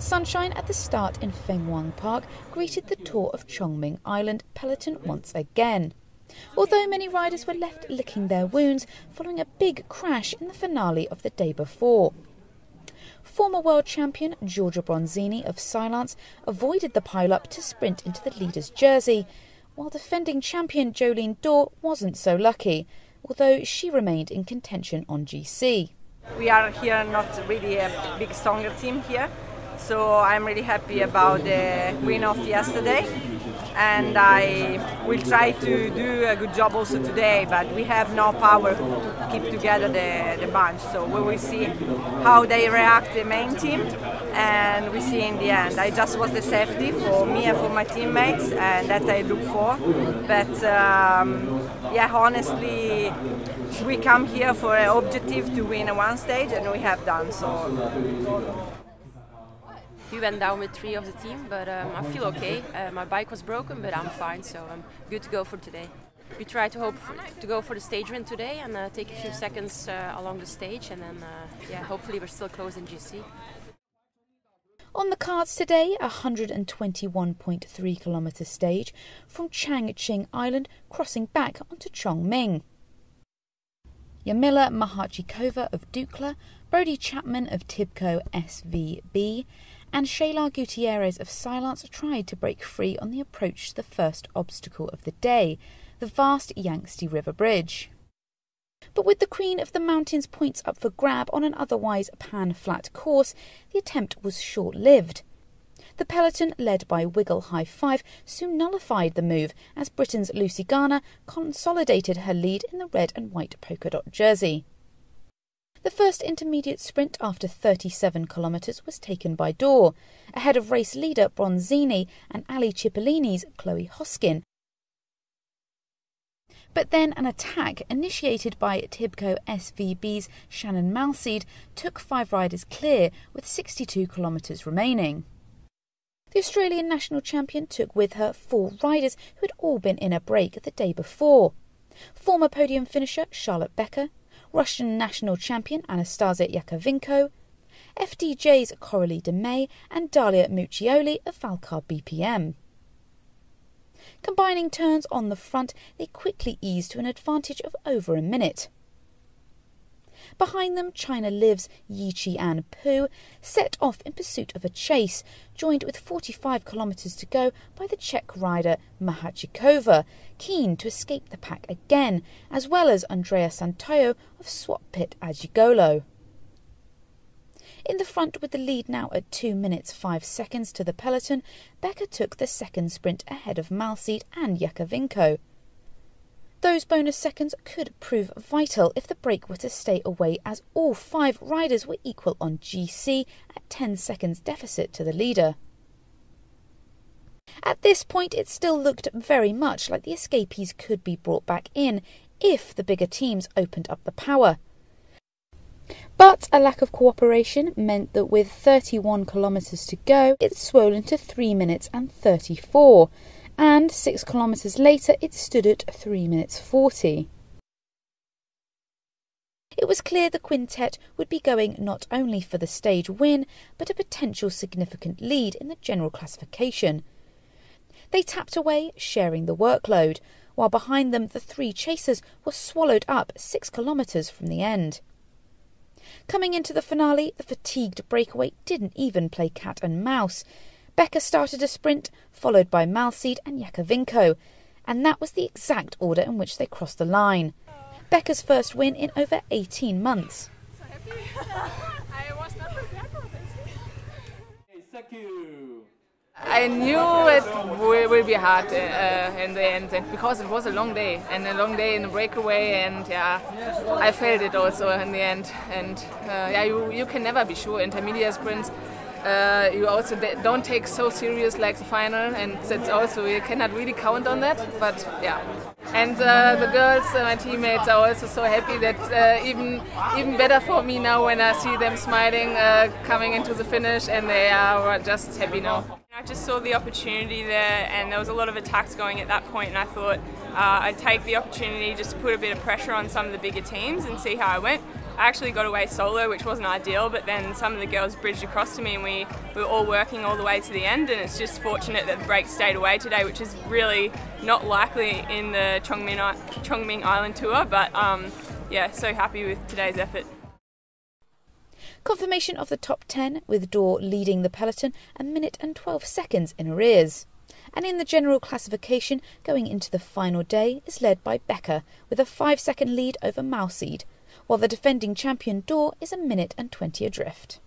Sunshine at the start in Fenghuang Park greeted the Tour of Chongming Island peloton once again. Although many riders were left licking their wounds following a big crash in the finale of the day before. Former world champion Giorgia Bronzini of Silence avoided the pile-up to sprint into the leader's jersey, while defending champion Jolene Daw wasn't so lucky, although she remained in contention on GC. We are here not really a big stronger team here, so I'm really happy about the win of yesterday, and I will try to do a good job also today, but we have no power to keep together the bunch, so we will see how they react, the main team, and we see in the end. I just was the safety for me and for my teammates, and that I look for, but yeah, honestly, we come here for an objective to win one stage, and we have done so. We went down with 3 of the team, but I feel okay. My bike was broken, but I'm fine, so I'm good to go for today. We try to hope to go for the stage win today and take a few seconds along the stage, and then yeah, hopefully we're still close in GC. On the cards today, a 121.3 kilometre stage from Chongming Island crossing back onto Chongming. Jarmila Mahachikova of Dukla, Brodie Chapman of Tibco SVB and Shayla Gutierrez of Silence tried to break free on the approach to the first obstacle of the day, the vast Yangtze River Bridge. But with the Queen of the Mountains points up for grab on an otherwise pan-flat course, the attempt was short-lived. The peloton, led by Wiggle High Five, soon nullified the move as Britain's Lucy Garner consolidated her lead in the red and white polka dot jersey. The first intermediate sprint after 37 kilometres was taken by Daw, ahead of race leader Bronzini and Ali Cipollini's Chloe Hoskin. But then an attack initiated by Tibco SVB's Shannon Malseed took 5 riders clear with 62 kilometres remaining. The Australian national champion took with her 4 riders who had all been in a break the day before. Former podium finisher Charlotte Becker, Russian national champion Anastasia Yakovenko, FDJ's Coralie de May and Dalia Muccioli of Valcar BPM. Combining turns on the front, they quickly eased to an advantage of over a minute. Behind them, China Live's Yi-Chi-An Pu set off in pursuit of a chase, joined with 45 kilometres to go by the Czech rider Mahachikova, keen to escape the pack again, as well as Andrea Santoyo of Swap Pit Agigolo. In the front, with the lead now at 2 minutes 5 seconds to the peloton, Becker took the second sprint ahead of Malseed and Yakovenko. Those bonus seconds could prove vital if the break were to stay away, as all 5 riders were equal on GC at 10 seconds deficit to the leader. At this point, it still looked very much like the escapees could be brought back in if the bigger teams opened up the power. But a lack of cooperation meant that with 31 kilometres to go, it swollen to 3 minutes and 34. And 6 kilometres later it stood at 3 minutes 40. It was clear the quintet would be going not only for the stage win, but a potential significant lead in the general classification. They tapped away, sharing the workload, while behind them the 3 chasers were swallowed up 6 kilometres from the end. Coming into the finale, the fatigued breakaway didn't even play cat and mouse. Becker started a sprint, followed by Malseed and Yakovenko, and that was the exact order in which they crossed the line. Becker's first win in over 18 months. So happy. I was not prepared for this. Thank you. I knew it will be hard in the end, and because it was a long day in the breakaway, and yeah, I felt it also in the end. And yeah, you can never be sure. Intermediate sprints, you also don't take so serious like the final, and that's also, you cannot really count on that. But yeah, and the girls, my teammates, are also so happy that even better for me now when I see them smiling coming into the finish, and they are just happy now. I just saw the opportunity there, and there was a lot of attacks going at that point, and I thought I'd take the opportunity just to put a bit of pressure on some of the bigger teams and see how I went. I actually got away solo, which wasn't ideal, but then some of the girls bridged across to me and we were all working all the way to the end, and it's just fortunate that the break stayed away today, which is really not likely in the Chongming Island tour, but yeah, so happy with today's effort. Confirmation of the top 10, with Daw leading the peloton a minute and 12 seconds in arrears. And in the general classification, going into the final day, is led by Becker with a 5-second lead over Mauseed, while the defending champion Daw is a minute and 20 adrift.